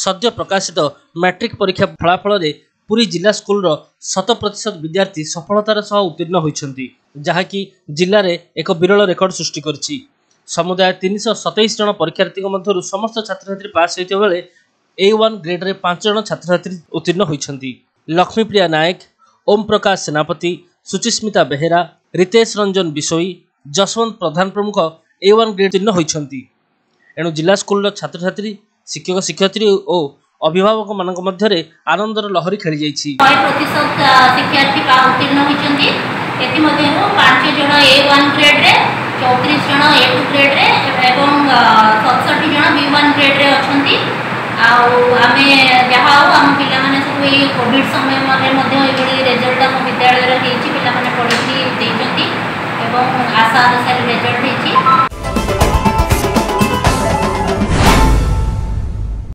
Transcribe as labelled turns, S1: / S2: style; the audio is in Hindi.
S1: सद्य प्रकाशित मैट्रिक परीक्षा फलाफल पुरी जिला स्कूल 100% विद्यार्थी सफलतार सह उत्तीर्ण होती जहाँकि जिले में एक विरल रेकर्ड सृष्टि करिछि। समुदाय 327 जन परीक्षार्थी मध्य समस्त छात्र छात्री पास होते बेले A1 ग्रेड रे 5 जन छात्र छात्री उत्तीर्ण होती। लक्ष्मीप्रिया नायक, ओम प्रकाश सेनापति, सुचिस्मिता बेहेरा, रितेश रंजन बिशोई, जसवंत प्रधान प्रमुख A1 ग्रेड उत्तीर्ण होती। एणु जिला स्कूल छात्र छात्री, शिक्षक शिक्षयित्री और अभिभावक मानक मध्य आनंदर लहरी खेली जाइछि।
S2: 100% शिक्षार्थी उत्तीर्ण होइछन्ती। एति मध्यरु 5 जन A1 ग्रेड रे, 34 जन A2 ग्रेड रे एवं 67 जन B1 ग्रेड रे अछन्ती। आउ आमे जहा हम पिला माने सब कोविड समय मध्ये एबडी रिजल्ट